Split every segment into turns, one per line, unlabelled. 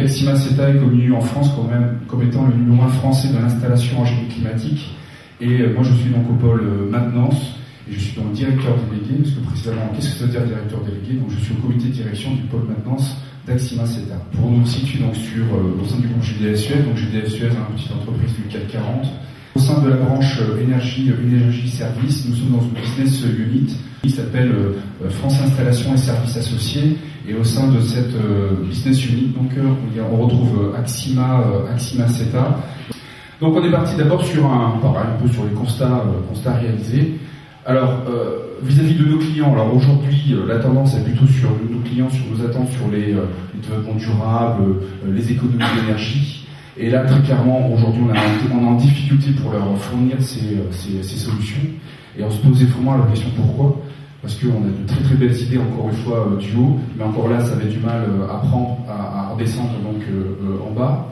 Axima CETA est connu en France comme étant le numéro 1 français de l'installation en génie climatique. Et moi je suis donc au pôle maintenance et je suis donc directeur délégué, parce que précisément, qu'est-ce que ça veut dire directeur délégué? Donc je suis au comité de direction du pôle maintenance d'Axima CETA. Pour nous situer donc au sein du groupe GDF Suez, donc GDF Suez, une petite entreprise du CAC 40. Au sein de la branche énergie service, nous sommes dans une business unit qui s'appelle France Installation et Services Associés. Et au sein de cette business unit, donc, on retrouve Axima CETA. Donc on est parti d'abord sur un peu sur les constats réalisés. Alors, vis-à-vis de nos clients, alors aujourd'hui, la tendance est plutôt sur nos clients, sur nos attentes sur les développements durables, les économies d'énergie. Et là, très clairement, aujourd'hui, on est en difficulté pour leur fournir ces solutions. Et on se posait vraiment la question pourquoi. Parce qu'on a de très très belles idées, encore une fois, du haut, mais encore là, ça avait du mal à redescendre donc, en bas.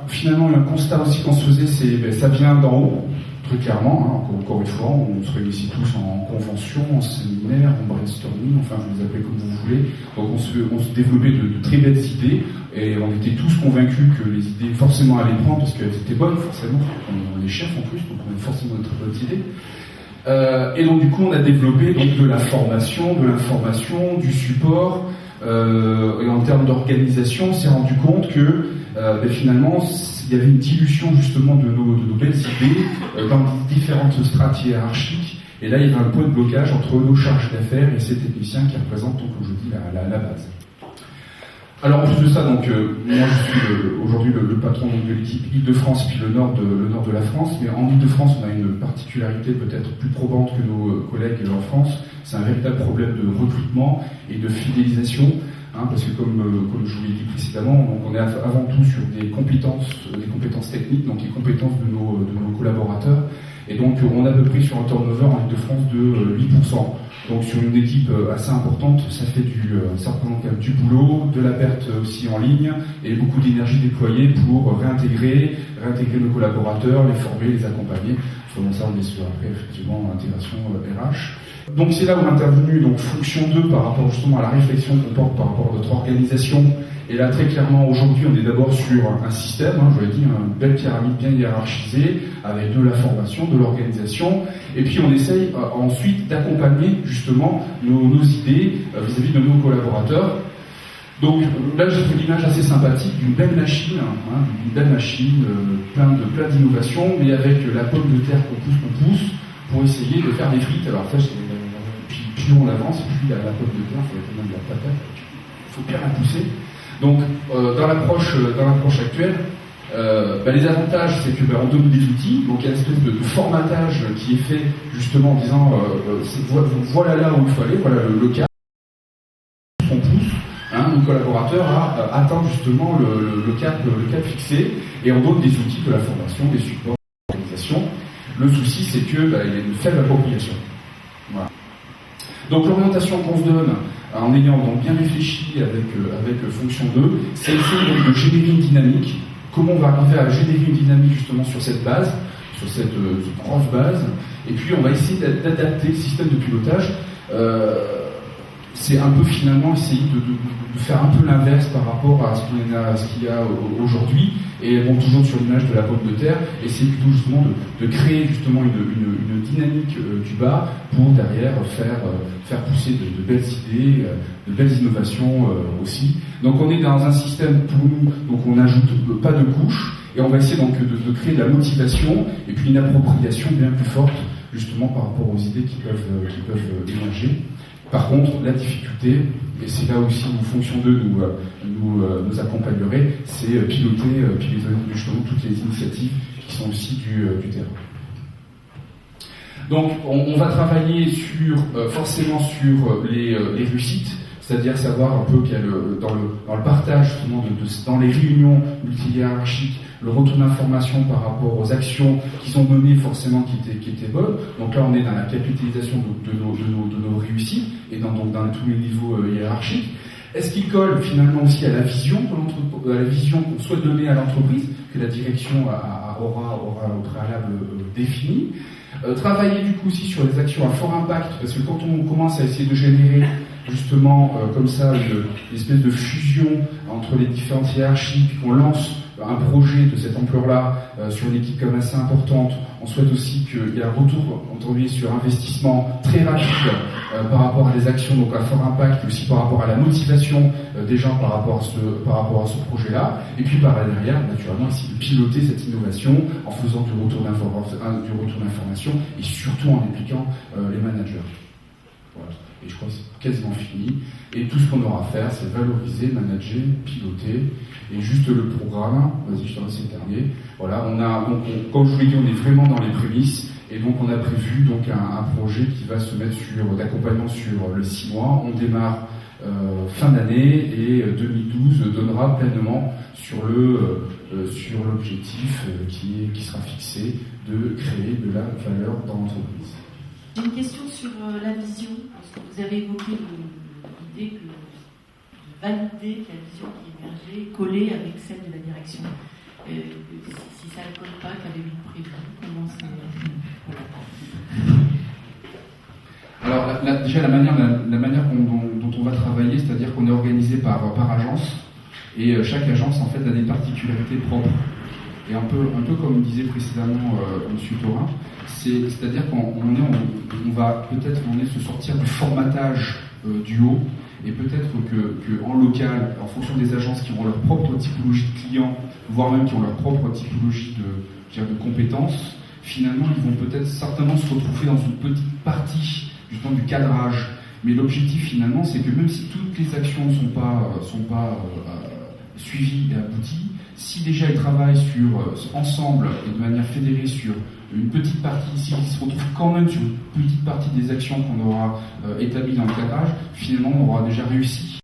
Finalement, un constat aussi qu'on se faisait, ça vient d'en haut, très clairement, hein, encore une fois, on se réunissait tous en convention, en séminaire, en brainstorming, enfin, je vous appelez comme vous voulez. Donc on se développait de très belles idées, et on était tous convaincus que les idées forcément allaient prendre, parce qu'elles étaient bonnes, forcément, on est chefs en plus, donc on a forcément de très bonnes idées. Et donc du coup on a développé donc, de la formation, de l'information, du support, et en termes d'organisation on s'est rendu compte que finalement il y avait une dilution justement de nos belles idées dans différentes strates hiérarchiques, et là il y avait un point de blocage entre nos charges d'affaires et ces techniciens qui représentent donc aujourd'hui la base. Alors en plus de ça, donc, moi je suis aujourd'hui le patron donc, de l'équipe Île-de-France puis le nord de la France, mais en Île-de-France on a une particularité peut-être plus probante que nos collègues en France, c'est un véritable problème de recrutement et de fidélisation, hein, parce que comme je vous l'ai dit précédemment, donc, on est avant tout sur des compétences techniques, donc les compétences de nos collaborateurs, et donc on est à peu près sur un turnover en Île-de-France de 8%. Donc sur une équipe assez importante, ça représente du boulot, de la perte aussi en ligne, et beaucoup d'énergie déployée pour réintégrer nos collaborateurs, les former, les accompagner. Selon ça, on est sur après effectivement l'intégration RH. Donc c'est là où est intervenu donc fonction 2 par rapport justement à la réflexion qu'on porte par rapport à notre organisation. Et là, très clairement, aujourd'hui, on est d'abord sur un système, je l'ai dit, une belle pyramide bien hiérarchisée, avec de la formation, de l'organisation, et puis on essaye ensuite d'accompagner justement nos idées vis-à-vis de nos collaborateurs. Donc là, j'ai pris l'image assez sympathique d'une belle machine, plein d'innovations, mais avec la pomme de terre qu'on pousse, pour essayer de faire des frites. Alors ça, plus on avance, plus la pomme de terre, il faut même de la patate, il faut bien la pousser. Donc, dans l'approche actuelle, les avantages, c'est que on donne des outils, donc il y a une espèce de formatage qui est fait justement en disant voilà là où il faut aller, voilà le cap, on pousse nos collaborateurs à atteindre justement le cap fixé, et on donne des outils de la formation, des supports, de l'organisation. Le souci, c'est que il y a une faible appropriation. Voilà. Donc l'orientation qu'on se donne, en ayant donc bien réfléchi avec fonction 2, c'est essayer de générer une dynamique. Comment on va arriver à générer une dynamique justement sur cette base, sur cette grosse base, et puis on va essayer d'adapter le système de pilotage. C'est un peu finalement essayer de faire un peu l'inverse par rapport à ce qu'il y a aujourd'hui, et bon, toujours sur l'image de la pomme de terre, essayer plutôt justement de créer justement une dynamique du bas pour derrière faire pousser de belles idées, de belles innovations aussi. Donc on est dans un système pour nous, donc on n'ajoute pas de couches, et on va essayer donc de créer de la motivation et puis une appropriation bien plus forte justement par rapport aux idées qui peuvent émerger. Par contre, la difficulté, et c'est là aussi où fonction 2 nous accompagnerait, c'est piloter justement toutes les initiatives qui sont aussi du terrain. Donc on va travailler forcément sur les réussites, c'est-à-dire savoir un peu dans le partage justement dans les réunions multi-hiérarchiques, le retour d'information par rapport aux actions qui sont menées forcément qui étaient bonnes. Donc là on est dans la capitalisation de nos réussites et dans tous les niveaux hiérarchiques. Est-ce qu'il colle finalement aussi à la vision qu'on souhaite donner à l'entreprise, que la direction aura au préalable définie? Travailler du coup aussi sur les actions à fort impact, parce que quand on commence à essayer de générer justement comme ça une espèce de fusion entre les différentes hiérarchies, puis qu'on lance un projet de cette ampleur-là sur une équipe comme assez importante. On souhaite aussi qu'il y ait un retour entendu sur investissement très rapide par rapport à des actions donc à fort impact, mais aussi par rapport à la motivation des gens par rapport à ce projet-là. Et puis par derrière, naturellement, essayer de piloter cette innovation en faisant du retour d'information et surtout en impliquant les managers. Voilà. Et je crois que c'est quasiment fini. Et tout ce qu'on aura à faire, c'est valoriser, manager, piloter. Et juste le programme, vas-y, je te laisse le dernier. Voilà, comme je vous l'ai dit, on est vraiment dans les prémices. Et donc on a prévu donc un projet qui va se mettre d'accompagnement sur le 6 mois. On démarre fin d'année et 2012 donnera pleinement sur l'objectif qui sera fixé de créer de la valeur dans l'entreprise.
J'ai une question sur la vision, parce que vous avez évoqué l'idée de valider la vision qui émergeait, collée avec celle de la direction. Si ça ne colle pas, qu'avez-vous prévu? Comment c'est...
Alors, déjà, la manière dont on va travailler, c'est-à-dire qu'on est organisé par agence, et chaque agence, en fait, a des particularités propres. Et un peu comme disait précédemment M. Thorin, c'est-à-dire qu'on va peut-être se sortir du formatage du haut, et peut-être qu'en local, en fonction des agences qui auront leur propre typologie de clients, voire même qui ont leur propre typologie de compétences, finalement, ils vont peut-être certainement se retrouver dans une petite partie justement du cadrage. Mais l'objectif finalement, c'est que même si toutes les actions ne sont pas suivies et abouties, si déjà ils travaillent ensemble et de manière fédérée sur une petite partie, s'ils se retrouvent quand même sur une petite partie des actions qu'on aura établies dans le cadrage, finalement on aura déjà réussi